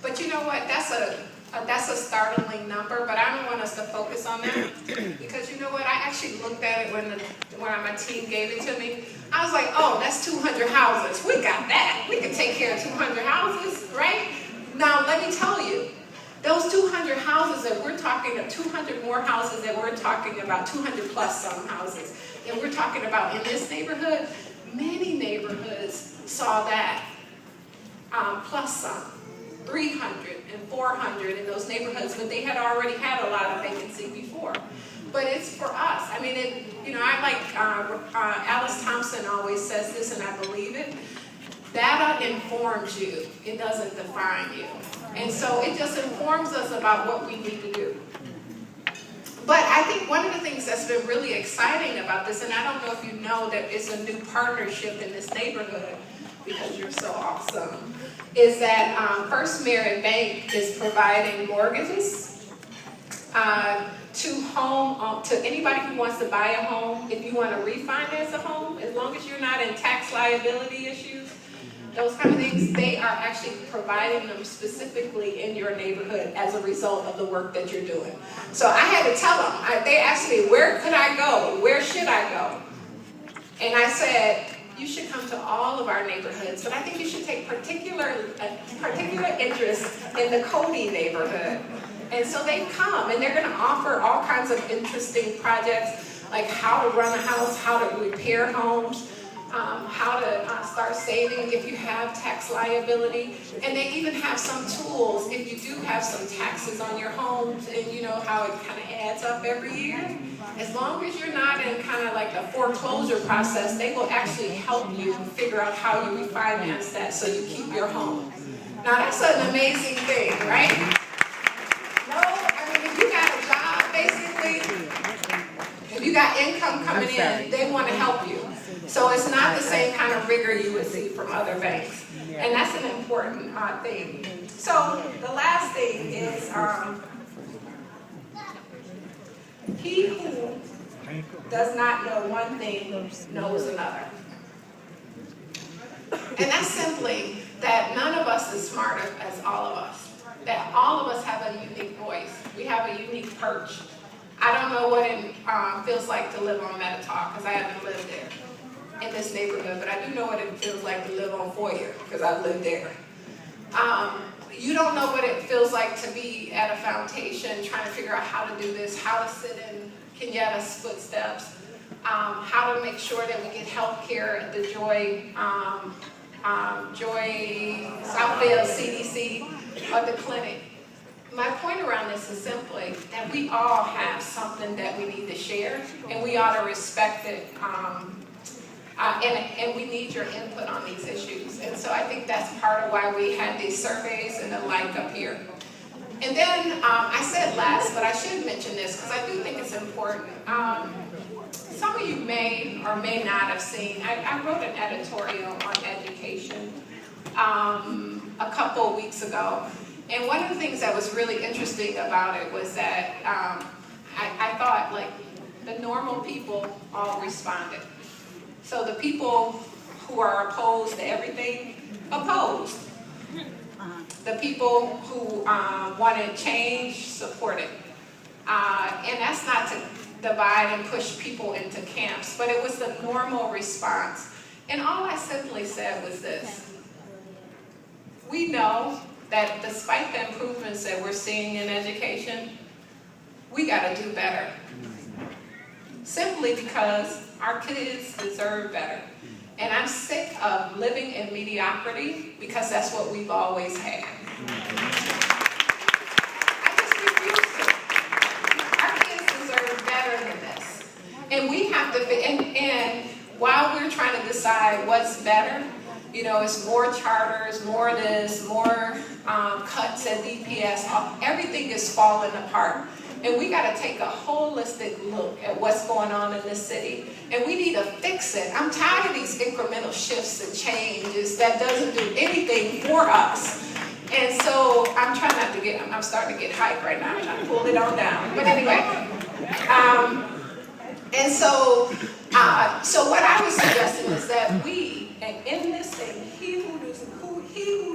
But you know what? That's a startling number, but I don't want us to focus on that because you know what? I actually looked at it when my team gave it to me. I was like, oh, that's 200 houses. We got that. We can take care of 200 houses, right? Now, let me tell you, those 200 houses that we're talking about, 200 more houses that we're talking about, 200 plus some houses, and we're talking about in this neighborhood, many neighborhoods saw that plus some. 300 and 400 in those neighborhoods, but they had already had a lot of vacancy before. But it's for us. I mean, I like Alice Thompson always says this, and I believe it. Data informs you. It doesn't define you. And so it just informs us about what we need to do. But I think one of the things that's been really exciting about this, and I don't know if you know that it's a new partnership in this neighborhood, because you're so awesome, is that First Merit Bank is providing mortgages to anybody who wants to buy a home. If you want to refinance a home, as long as you're not in tax liability issues, those kind of things, they are actually providing them specifically in your neighborhood as a result of the work that you're doing. So I had to tell them, they asked me, where could I go? Where should I go? And I said, you should come to all of our neighborhoods, but I think you should take particular interest in the Cody neighborhood. And so they come, and they're going to offer all kinds of interesting projects, like how to run a house, how to repair homes, how to start saving if you have tax liability. And they even have some tools if you do have some taxes on your homes, and you know how it kind of adds up every year. As long as you're not in kind of like a foreclosure process, they will actually help you figure out how you refinance that so you keep your home. Now that's an amazing thing, right? No, I mean, if you got a job, basically, if you got income coming in, they want to help you. So it's not the same kind of rigor you would see from other banks. And that's an important thing. So the last thing is, he who does not know one thing knows another. And that's simply that none of us is smart as all of us. That all of us have a unique voice. We have a unique perch. I don't know what it feels like to live on Metataw, because I haven't lived there in this neighborhood, but I do know what it feels like to live on Foyer, because I lived there. You don't know what it feels like to be at a foundation trying to figure out how to do this, how to sit in Kenyatta's footsteps, how to make sure that we get health care at the Joy Southfield CDC or the clinic. My point around this is simply that we all have something that we need to share, and we ought to respect it. And we need your input on these issues. And so I think that's part of why we had these surveys and the like up here. And then I said last, but I should mention this because I do think it's important. Some of you may or may not have seen, I wrote an editorial on education a couple of weeks ago. And one of the things that was really interesting about it was that I thought, like, the normal people all responded. So the people who are opposed to everything, opposed. The people who wanted change, supported. And that's not to divide and push people into camps, but it was the normal response. And all I simply said was this. We know that despite the improvements that we're seeing in education, we got to do better. Simply because our kids deserve better. And I'm sick of living in mediocrity because that's what we've always had. I just refuse to. Our kids deserve better than this. And we have to, and while we're trying to decide what's better, you know, it's more charters, more this, more cuts at DPS, everything is falling apart. And we got to take a holistic look at what's going on in this city. And we need to fix it. I'm tired of these incremental shifts and changes that doesn't do anything for us. And so I'm trying not to get, I'm starting to get hyped right now. I'm trying to pull it on down. But anyway. And so, so what I was suggesting is that we, and in this thing, he who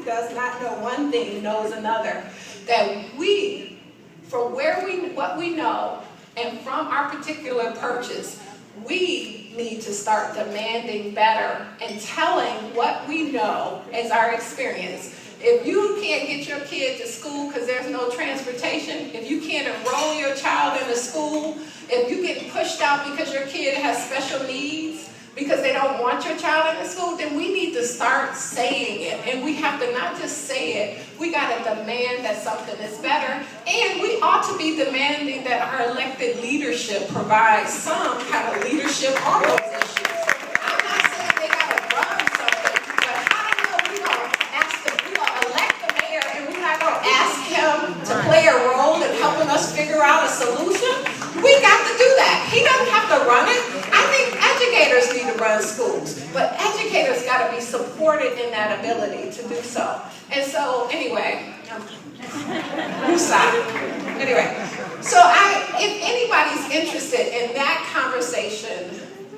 who does not know one thing knows another. That we, from what we know, and from our particular purchase, we need to start demanding better and telling what we know as our experience. If you can't get your kid to school because there's no transportation, if you can't enroll your child in a school, if you get pushed out because your kid has special needs, because they don't want your child in the school, then we need to start saying it. And we have to not just say it, we got to demand that something is better. And we ought to be demanding that our elected leadership provides some kind of leadership on those issues. I'm not saying they got to run something, but how do we gonna elect the mayor and we're not going to ask him to play a role in helping us figure out a solution? We got to do that. He doesn't have to run it. I think educators need to run schools, but educators got to be supported in that ability to do so. And so, anyway, so if anybody's interested in that conversation,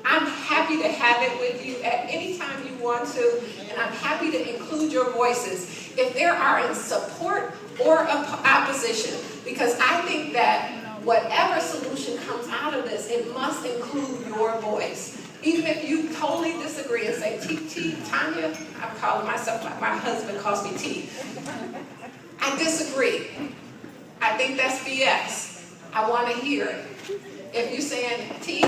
I'm happy to have it with you at any time you want to, and I'm happy to include your voices if there are in support or opposition, because I think that whatever solution comes out of this, it must include your voice. Even if you totally disagree and say, Tonya, I'm calling myself, my husband calls me T. I disagree. I think that's BS. I want to hear it. If you're saying, T,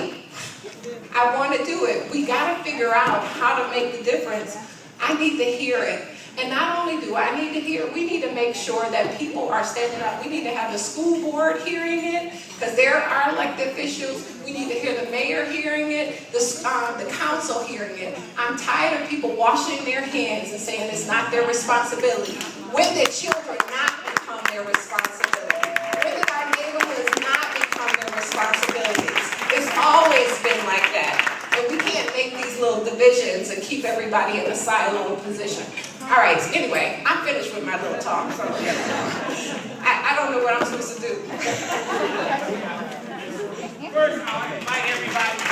I want to do it, we got to figure out how to make the difference. I need to hear it. And not only do I need to hear it, we need to make sure that people are standing up. We need to have the school board hearing it, because they're our elected officials. We need to hear the mayor hearing it, the council hearing it. I'm tired of people washing their hands and saying it's not their responsibility. When did children not become their responsibility? When did our neighborhoods not become their responsibilities? It's always been like that. And we can't make these little divisions and keep everybody in a siloed position. All right, anyway, I'm finished with my little talk. So I don't know what I'm supposed to do. First, I invite everybody